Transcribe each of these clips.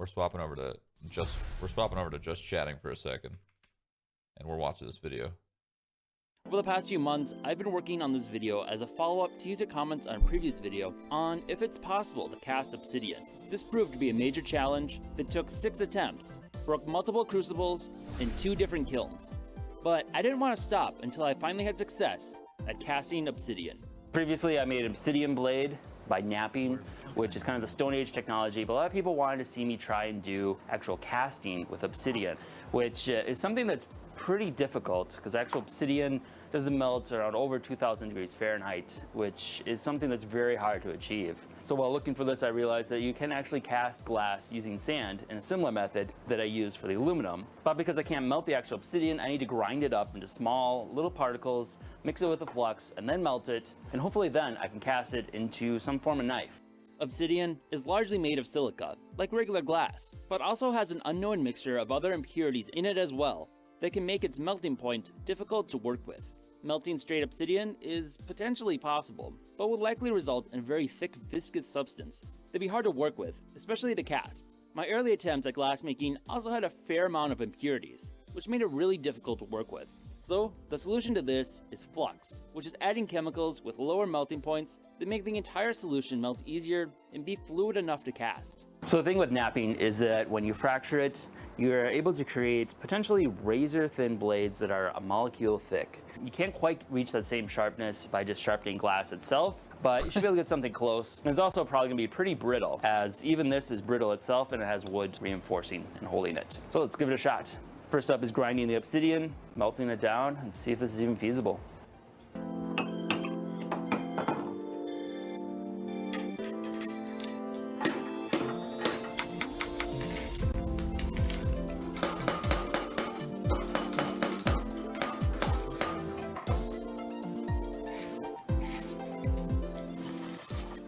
We're swapping over to just chatting for a second, and we're watching this video. Over the past few months, I've been working on this video as a follow-up to user comments on a previous video on if it's possible to cast Obsidian. This proved to be a major challenge that took 6 attempts, broke multiple crucibles in 2 different kilns. But I didn't want to stop until I finally had success at casting Obsidian. Previously, I made an Obsidian blade by knapping, which is kind of the Stone Age technology, but a lot of people wanted to see me try and do actual casting with Obsidian, which is something that's pretty difficult because actual Obsidian doesn't melt around over 2,000 degrees Fahrenheit, which is something that's very hard to achieve. So while looking for this, I realized that you can actually cast glass using sand in a similar method that I use for the aluminum. But because I can't melt the actual Obsidian, I need to grind it up into small little particles, mix it with the flux, and then melt it, and hopefully then I can cast it into some form of knife. Obsidian is largely made of silica, like regular glass, but also has an unknown mixture of other impurities in it as well that can make its melting point difficult to work with. Melting straight obsidian is potentially possible, but will likely result in a very thick, viscous substance that'd be hard to work with, especially to cast. My early attempts at glass making also had a fair amount of impurities, which made it really difficult to work with. So, the solution to this is flux, which is adding chemicals with lower melting points that make the entire solution melt easier and be fluid enough to cast. So the thing with knapping is that when you fracture it, you're able to create potentially razor-thin blades that are a molecule thick. You can't quite reach that same sharpness by just sharpening glass itself, but you should be able to get something close. And it's also probably going to be pretty brittle, as even this is brittle itself and it has wood reinforcing and holding it. So let's give it a shot. First up is grinding the obsidian, melting it down, and see if this is even feasible.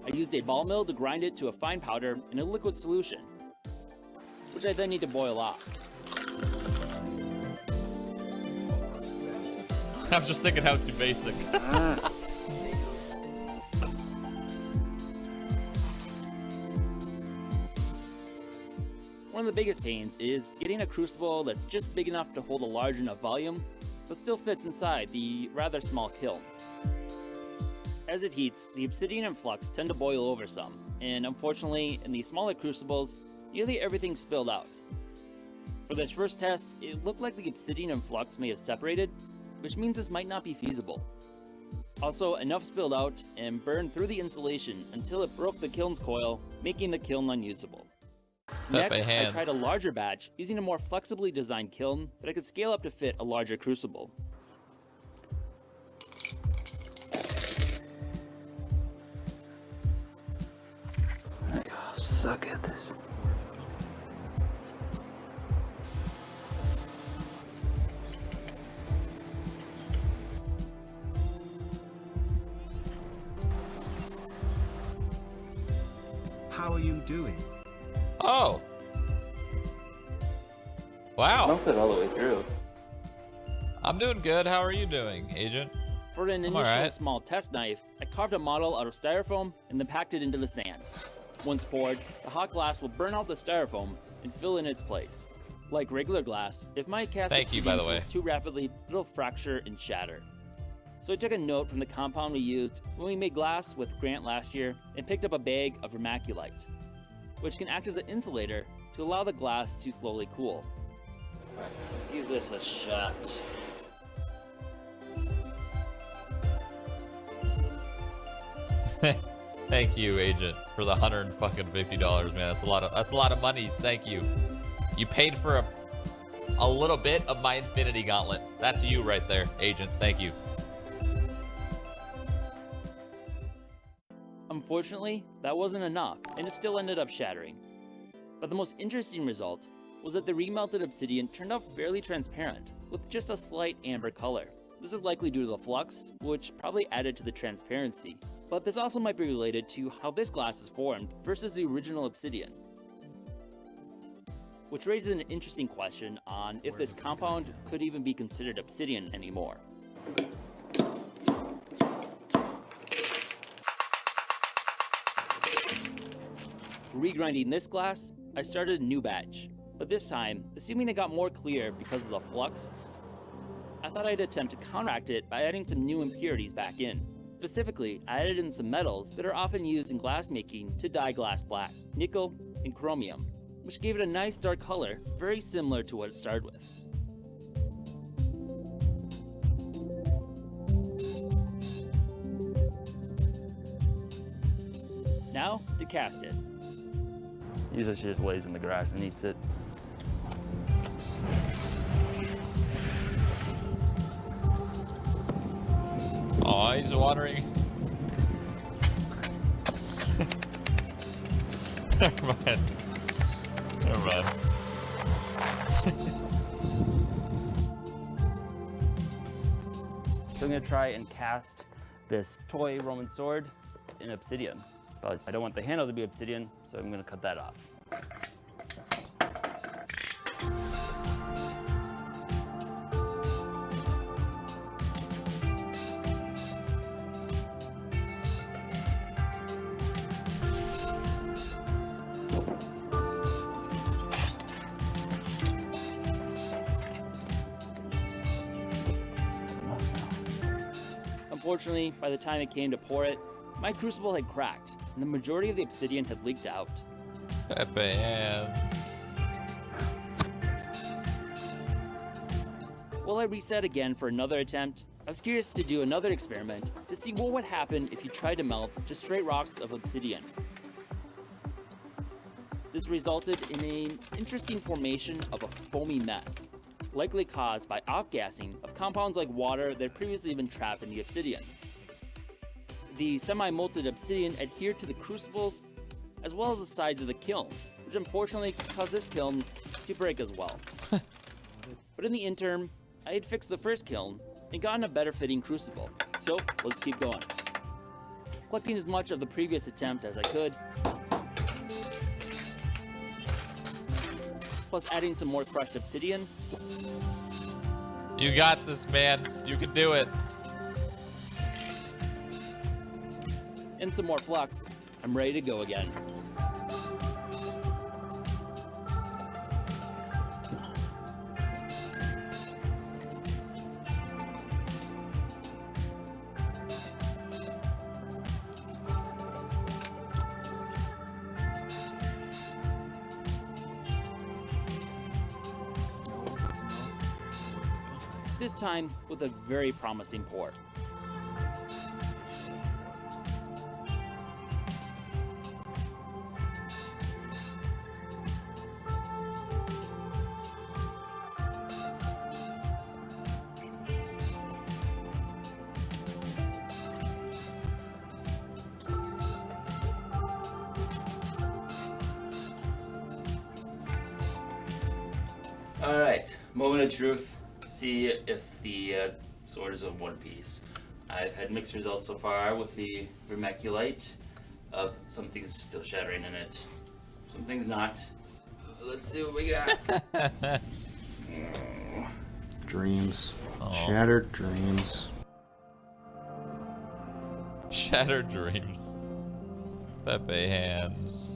I used a ball mill to grind it to a fine powder in a liquid solution, which I then need to boil off. I was just thinking how too basic. One of the biggest pains is getting a crucible that's just big enough to hold a large enough volume, but still fits inside the rather small kiln. As it heats, the obsidian and flux tend to boil over some, and unfortunately, in these smaller crucibles, nearly everything spilled out. For this first test, it looked like the obsidian and flux may have separated, which means this might not be feasible. Also, enough spilled out and burned through the insulation until it broke the kiln's coil, making the kiln unusable. Next, I tried a larger batch using a more flexibly designed kiln that I could scale up to fit a larger crucible. I suck at this. How are you doing? Oh! Wow! Melted all the way through. I'm doing good. How are you doing, Agent? For an initial small test knife, I carved a model out of styrofoam and then packed it into the sand. Once poured, the hot glass will burn out the styrofoam and fill in its place. Like regular glass, if my cast cools too rapidly, it'll fracture and shatter. So I took a note from the compound we used when we made glass with Grant last year and picked up a bag of vermaculite, which can act as an insulator to allow the glass to slowly cool. Alright, let's give this a shot. Thank you, Agent, for the $150, man. That's a lot of money. Thank you. You paid for a little bit of my Infinity Gauntlet. That's you right there, Agent. Thank you. Unfortunately, that wasn't enough, and it still ended up shattering. But the most interesting result was that the remelted obsidian turned out fairly transparent, with just a slight amber color. This is likely due to the flux, which probably added to the transparency. But this also might be related to how this glass is formed versus the original obsidian. Which raises an interesting question on if this compound could even be considered obsidian anymore. Regrinding this glass I started a new batch, but this time, assuming it got more clear because of the flux, I thought I'd attempt to counteract it by adding some new impurities back in. Specifically, I added in some metals that are often used in glass making to dye glass black, nickel and chromium, which gave it a nice dark color, very similar to what it started with. Now, to cast it. Usually she just lays in the grass and eats it. Oh, he's watering. Never mind. Never mind. So I'm gonna try and cast this toy Roman sword in obsidian. But I don't want the handle to be obsidian, so I'm gonna cut that off. Unfortunately, by the time it came to pour it, my crucible had cracked, and the majority of the obsidian had leaked out. Pepe hands. While I reset again for another attempt, I was curious to do another experiment to see what would happen if you tried to melt just straight rocks of obsidian. This resulted in an interesting formation of a foamy mess, likely caused by off-gassing of compounds like water that had previously been trapped in the obsidian. The semi-molted obsidian adhered to the crucibles as well as the sides of the kiln, which unfortunately caused this kiln to break as well. But in the interim, I had fixed the first kiln and gotten a better fitting crucible, so let's keep going. Collecting as much of the previous attempt as I could, plus adding some more crushed obsidian. You got this, man. You can do it. And some more flux, I'm ready to go again. This time with a very promising pour. All right, moment of truth. See if the sword is in one piece. I've had mixed results so far with the vermiculite. Some things still shattering in it, some things not. Let's see what we got. Dreams. Oh. Shattered dreams. Shattered dreams. Pepe hands.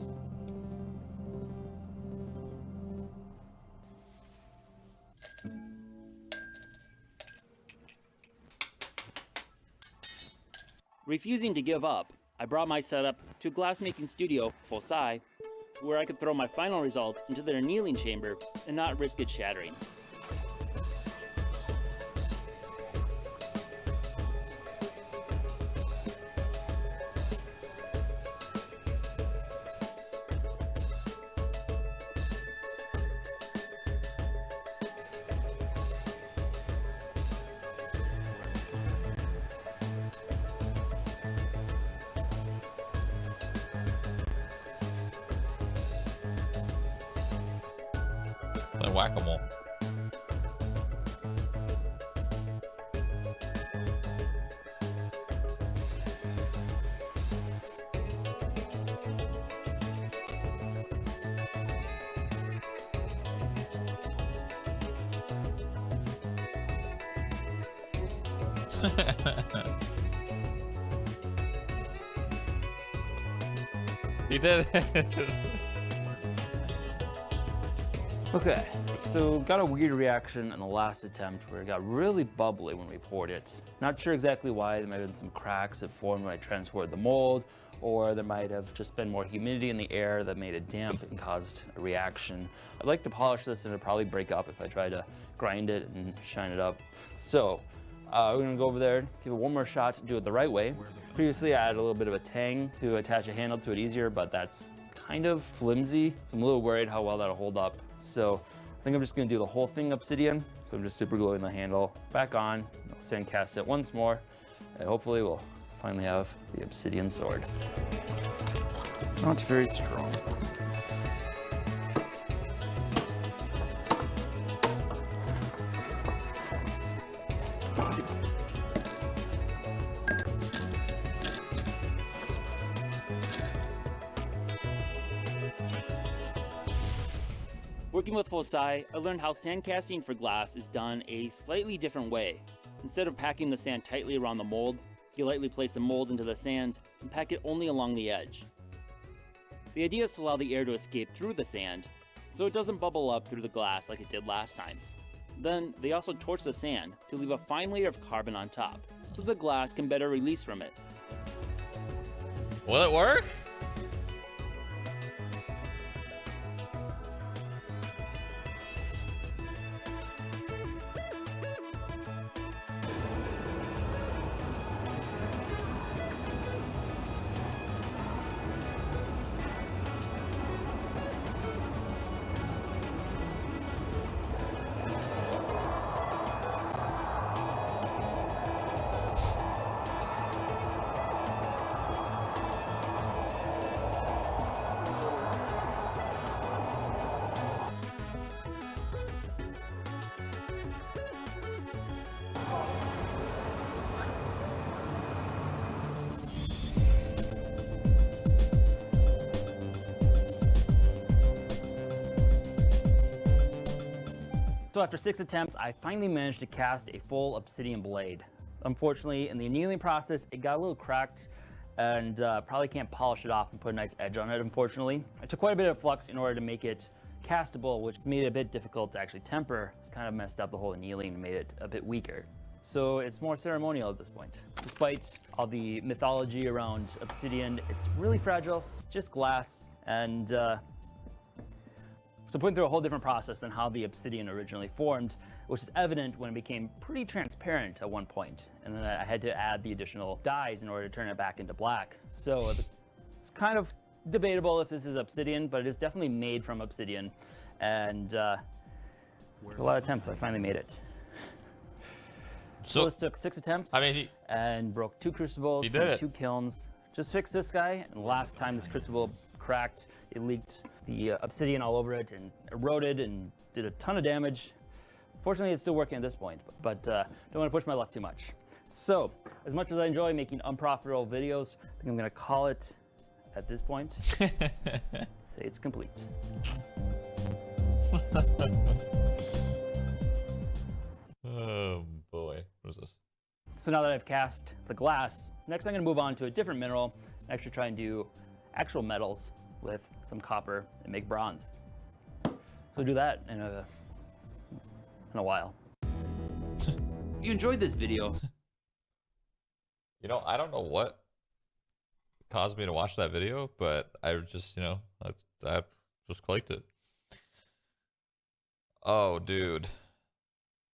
Refusing to give up, I brought my setup to a glassmaking studio, Fossai, where I could throw my final result into their annealing chamber and not risk it shattering. Like whack-a-mole. He did it. Okay, so got a weird reaction in the last attempt where it got really bubbly when we poured it. Not sure exactly why. There might have been some cracks that formed when I transported the mold, or there might have just been more humidity in the air that made it damp and caused a reaction. I'd like to polish this and it'd probably break up if I tried to grind it and shine it up. So we're gonna go over there, give it one more shot, do it the right way. Previously I added a little bit of a tang to attach a handle to it easier, but that's kind of flimsy, so I'm a little worried how well that'll hold up. So I think I'm just gonna do the whole thing Obsidian. So I'm just super gluing the handle back on. I'll sand cast it once more, and hopefully we'll finally have the Obsidian sword. Not very strong. Working with Fosai, I learned how sandcasting for glass is done a slightly different way. Instead of packing the sand tightly around the mold, you lightly place the mold into the sand and pack it only along the edge. The idea is to allow the air to escape through the sand, so it doesn't bubble up through the glass like it did last time. Then, they also torch the sand to leave a fine layer of carbon on top, so the glass can better release from it. Will it work? So after 6 attempts, I finally managed to cast a full Obsidian blade. Unfortunately, in the annealing process, it got a little cracked and probably can't polish it off and put a nice edge on it, unfortunately. I took quite a bit of flux in order to make it castable, which made it a bit difficult to actually temper. It's kind of messed up the whole annealing and made it a bit weaker. So it's more ceremonial at this point. Despite all the mythology around Obsidian, it's really fragile. It's just glass, and so putting through a whole different process than how the Obsidian originally formed, which is evident when it became pretty transparent at one point. And then I had to add the additional dyes in order to turn it back into black. So it's kind of debatable if this is Obsidian, but it is definitely made from Obsidian. And a lot of attempts, I finally made it. So this took 6 attempts, and broke 2 crucibles and 2 kilns. Just fixed this guy, and last time this crucible cracked, it leaked the obsidian all over it and eroded and did a ton of damage. Fortunately, it's still working at this point, but don't want to push my luck too much. So, as much as I enjoy making unprofitable videos, I think I'm going to call it at this point. Say it's complete. Oh boy, what is this? So now that I've cast the glass, next I'm going to move on to a different mineral and actually try and do actual metals with some copper and make bronze. So do that in a while. You enjoyed this video. You know, I don't know what caused me to watch that video, but I just, I just clicked it. Oh, dude.